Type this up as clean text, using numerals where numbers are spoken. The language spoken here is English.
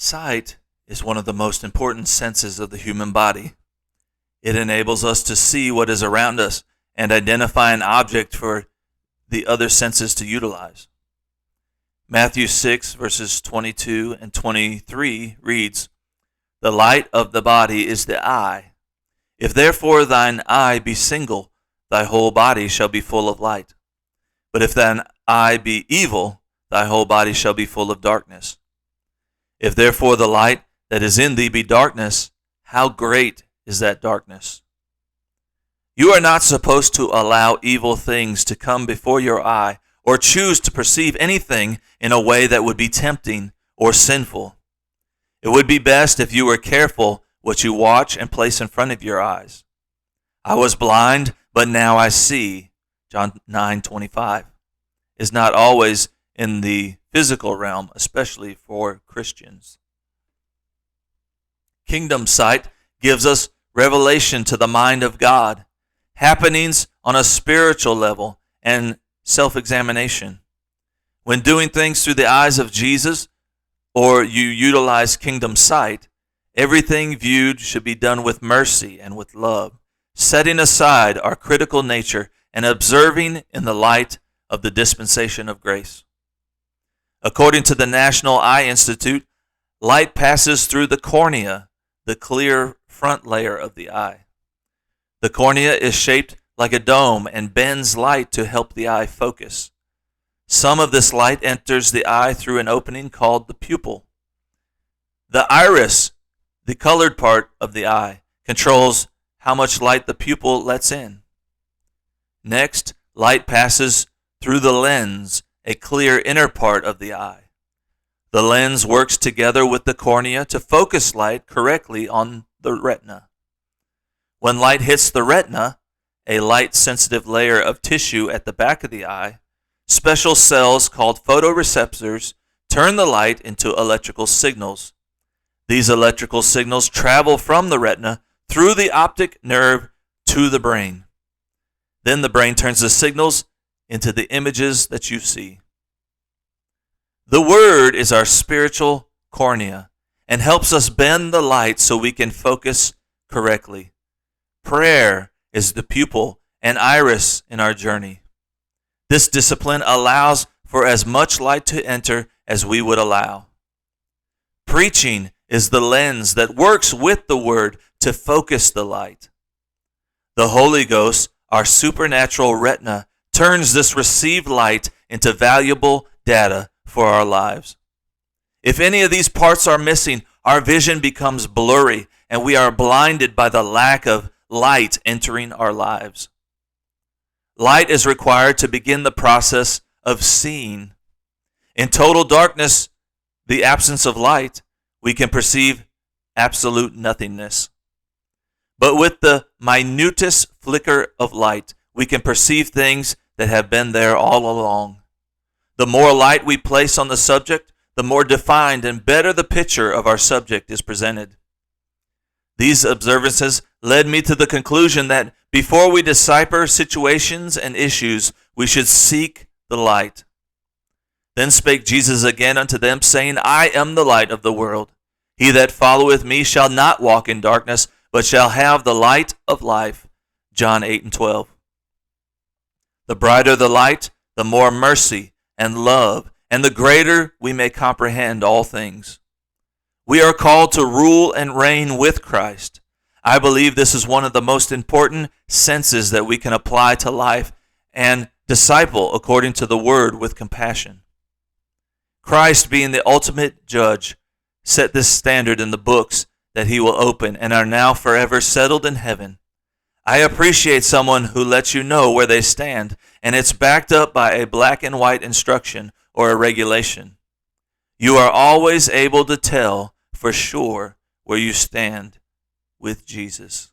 Sight is one of the most important senses of the human body. It enables us to see what is around us and identify an object for the other senses to utilize. Matthew 6, verses 22 and 23 reads, "The light of the body is the eye. If therefore thine eye be single, thy whole body shall be full of light. But if thine eye be evil, thy whole body shall be full of darkness. If therefore the light that is in thee be darkness, how great is that darkness? You are not supposed to allow evil things to come before your eye, or choose to perceive anything in a way that would be tempting or sinful. It would be best if you were careful what you watch and place in front of your eyes. I was blind, but now I see," John 9:25, is not always in the physical realm, especially for Christians. Kingdom sight gives us revelation to the mind of God, happenings on a spiritual level, and self-examination. When doing things through the eyes of Jesus, or you utilize kingdom sight, everything viewed should be done with mercy and with love, setting aside our critical nature and observing in the light of the dispensation of grace. According to the National Eye Institute, light passes through the cornea, the clear front layer of the eye. The cornea is shaped like a dome and bends light to help the eye focus. Some of this light enters the eye through an opening called the pupil. The iris, the colored part of the eye, controls how much light the pupil lets in. Next, light passes through the lens, a clear inner part of the eye. The lens works together with the cornea to focus light correctly on the retina. When light hits the retina, a light-sensitive layer of tissue at the back of the eye, special cells called photoreceptors turn the light into electrical signals. These electrical signals travel from the retina through the optic nerve to the brain. Then the brain turns the signals into the images that you see. The Word is our spiritual cornea and helps us bend the light so we can focus correctly. Prayer is the pupil and iris in our journey. This discipline allows for as much light to enter as we would allow. Preaching is the lens that works with the Word to focus the light. The Holy Ghost, our supernatural retina, turns this received light into valuable data for our lives. If any of these parts are missing, our vision becomes blurry and we are blinded by the lack of light entering our lives. Light is required to begin the process of seeing. In total darkness, the absence of light, we can perceive absolute nothingness. But with the minutest flicker of light, we can perceive things that have been there all along. The more light we place on the subject, the more defined and better the picture of our subject is presented. These observances led me to the conclusion that before we decipher situations and issues, we should seek the light. Then spake Jesus again unto them, saying, I am the light of the world. He that followeth me shall not walk in darkness, but shall have the light of life. John 8:12. The brighter the light, the more mercy and love, and the greater we may comprehend all things. We are called to rule and reign with Christ. I believe this is one of the most important senses that we can apply to life and disciple according to the Word with compassion. Christ, being the ultimate judge, set this standard in the books that he will open and are now forever settled in heaven. I appreciate someone who lets you know where they stand, and it's backed up by a black and white instruction or a regulation. You are always able to tell for sure where you stand with Jesus.